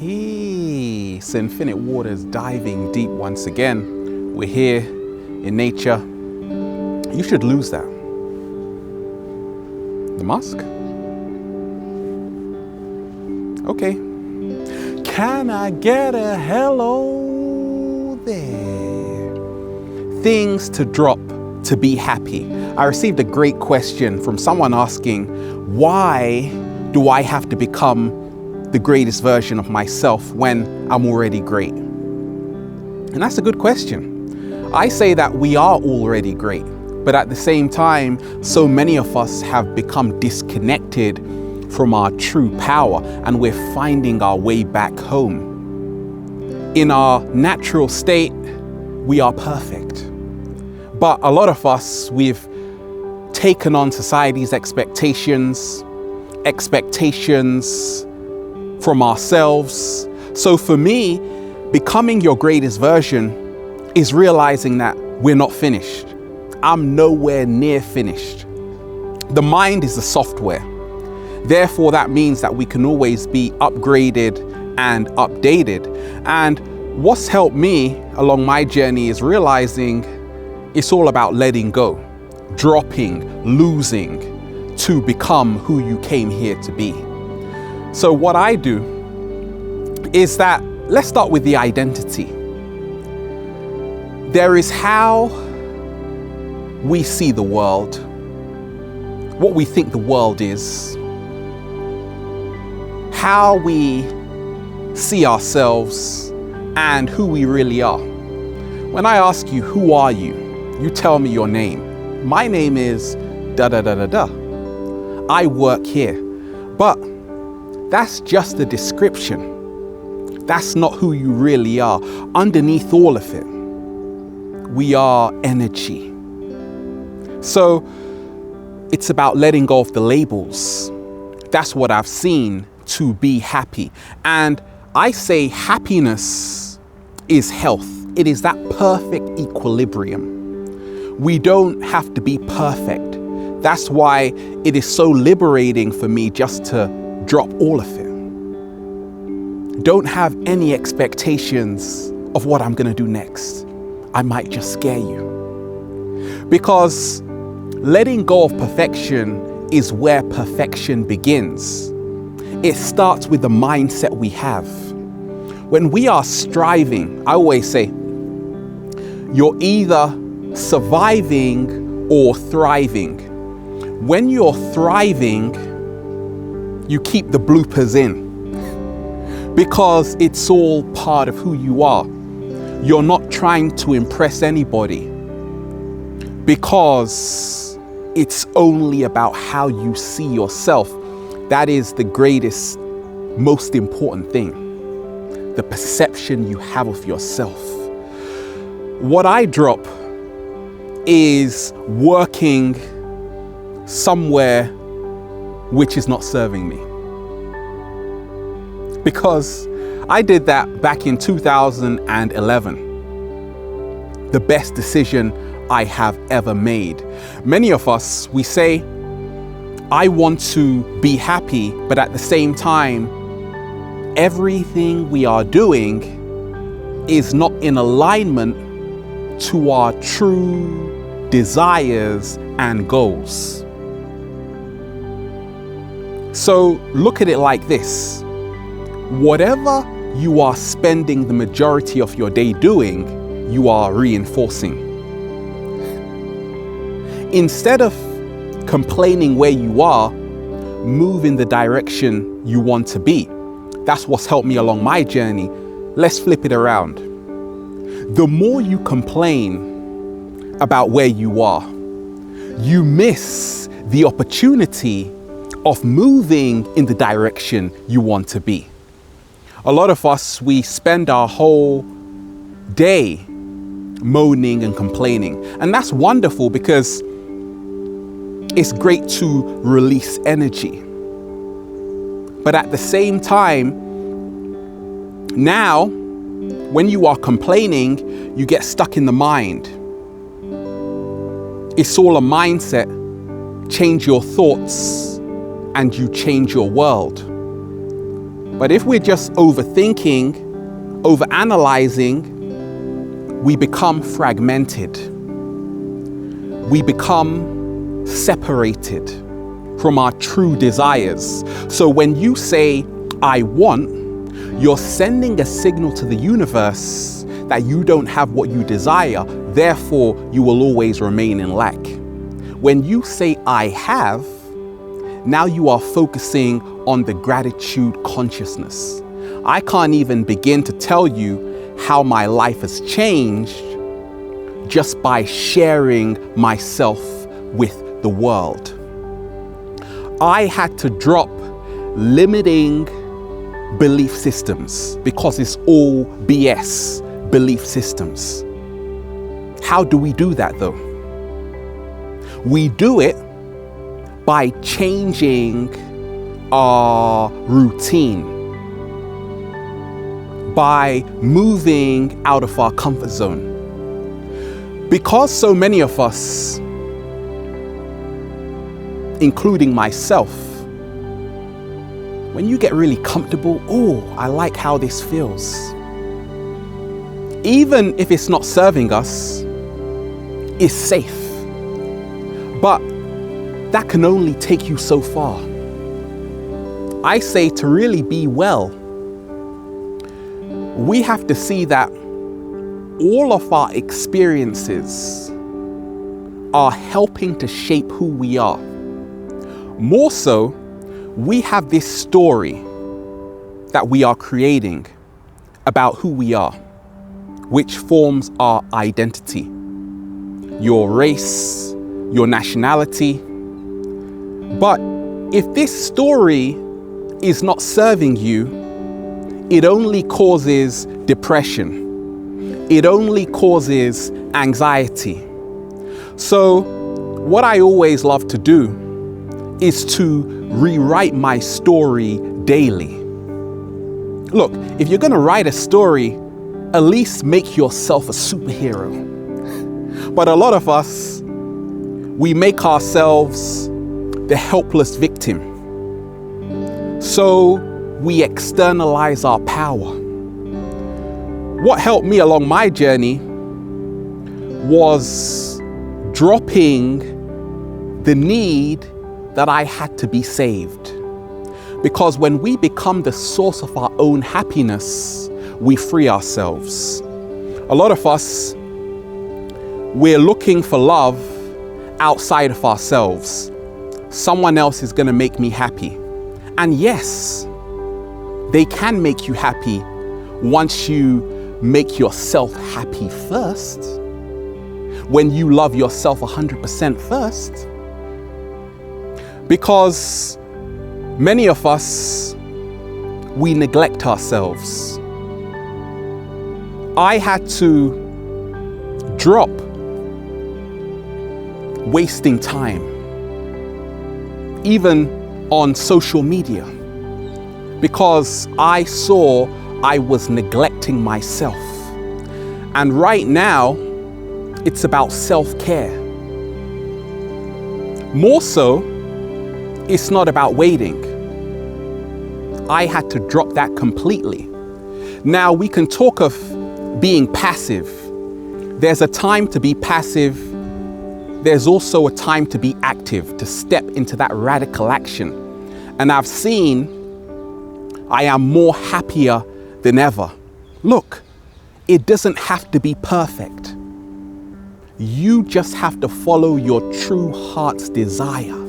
Peace. Infinite waters diving deep once again. We're here in nature. You should lose that. The mask? Okay. Can I get a hello there? Things to drop to be happy. I received a great question from someone asking, why do I have to become the greatest version of myself when I'm already great? And that's a good question. I say that we are already great, but at the same time, so many of us have become disconnected from our true power, and we're finding our way back home. In our natural state, we are perfect. But a lot of us, we've taken on society's expectations from ourselves. So for me, becoming your greatest version is realizing that we're not finished. I'm nowhere near finished. The mind is the software. Therefore, that means that we can always be upgraded and updated. And what's helped me along my journey is realizing it's all about letting go, dropping, losing to become who you came here to be. So what I do is that, let's start with the identity. There is how we see the world, what we think the world is, how we see ourselves, and who we really are. When I ask you, who are you? You tell me your name. My name is da-da-da-da-da. I work here. But that's just a description. That's not who you really are. Underneath all of it, we are energy. So it's about letting go of the labels. That's what I've seen to be happy. And I say happiness is health. It is that perfect equilibrium. We don't have to be perfect. That's why it is so liberating for me just to drop all of it. Don't have any expectations of what I'm gonna do next. I might just scare you. Because letting go of perfection is where perfection begins. It starts with the mindset we have. When we are striving, I always say, you're either surviving or thriving. When you're thriving, you keep the bloopers in because it's all part of who you are. You're not trying to impress anybody because it's only about how you see yourself. That is the greatest, most important thing. The perception you have of yourself. What I drop is working somewhere which is not serving me. Because I did that back in 2011. The best decision I have ever made. Many of us, we say, I want to be happy, but at the same time, everything we are doing is not in alignment to our true desires and goals. So look at it like this. Whatever you are spending the majority of your day doing, you are reinforcing. Instead of complaining where you are, move in the direction you want to be. That's what's helped me along my journey. Let's flip it around. The more you complain about where you are, you miss the opportunity of moving in the direction you want to be. A lot of us, we spend our whole day moaning and complaining. And that's wonderful because it's great to release energy. But at the same time, now, when you are complaining, you get stuck in the mind. It's all a mindset. Change your thoughts and you change your world. But if we're just overthinking, overanalyzing, we become fragmented. We become separated from our true desires. So when you say, I want, you're sending a signal to the universe that you don't have what you desire, therefore you will always remain in lack. When you say, I have, now you are focusing on the gratitude consciousness. I can't even begin to tell you how my life has changed just by sharing myself with the world. I had to drop limiting belief systems because it's all BS belief systems. How do we do that though? We do it by changing our routine, by moving out of our comfort zone. Because so many of us, including myself, when you get really comfortable, oh, I like how this feels. Even if it's not serving us, it's safe. But that can only take you so far. I say to really be well, we have to see that all of our experiences are helping to shape who we are. More so, we have this story that we are creating about who we are, which forms our identity. Your race, your nationality. But if this story is not serving you, it only causes depression. It only causes anxiety. So what I always love to do is to rewrite my story daily. Look, if you're going to write a story, at least make yourself a superhero. But a lot of us, we make ourselves the helpless victim. So we externalize our power. What helped me along my journey was dropping the need that I had to be saved. Because when we become the source of our own happiness, we free ourselves. A lot of us, we're looking for love outside of ourselves. Someone else is going to make me happy. And yes, they can make you happy once you make yourself happy first. When you love yourself 100% first. Because many of us, we neglect ourselves. I had to drop wasting time, even on social media, because I saw I was neglecting myself. And right now, it's about self-care. More so, it's not about waiting. I had to drop that completely. Now we can talk of being passive. There's a time to be passive. There's also a time to be active, to step into that radical action. And I've seen I am more happier than ever. Look, it doesn't have to be perfect. You just have to follow your true heart's desire.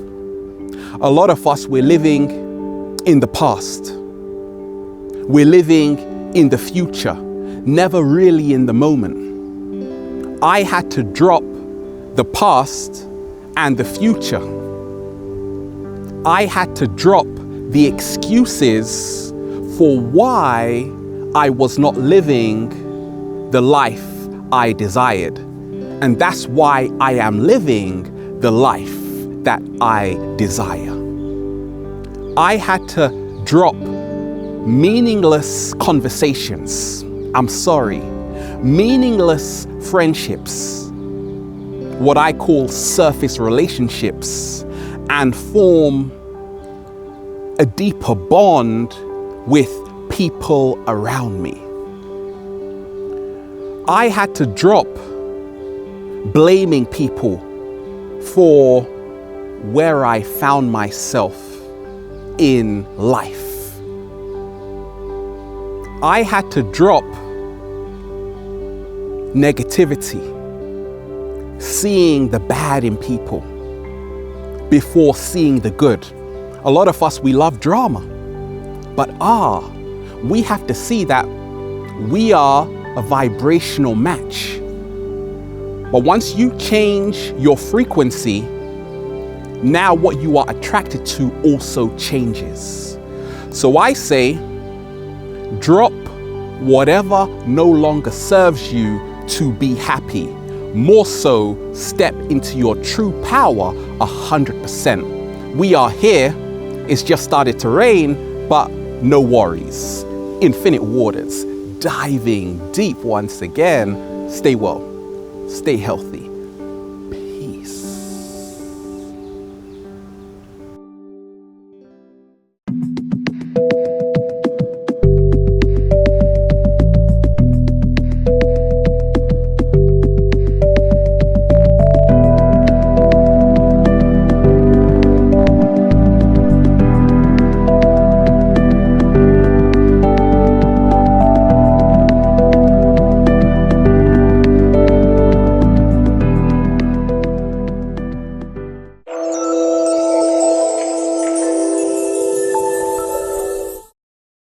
A lot of us, we're living in the past. We're living in the future, never really in the moment. I had to drop the past and the future. I had to drop the excuses for why I was not living the life I desired. And that's why I am living the life that I desire. I had to drop meaningless conversations. I'm sorry, meaningless friendships, what I call surface relationships, and form a deeper bond with people around me. I had to drop blaming people for where I found myself in life. I had to drop negativity, seeing the bad in people before seeing the good. A lot of us, we love drama, but we have to see that we are a vibrational match. But once you change your frequency, now what you are attracted to also changes. So I say, drop whatever no longer serves you to be happy. More so, step into your true power 100%. We are here. It's just started to rain, but no worries. Infinite waters, diving deep once again. Stay well, stay healthy.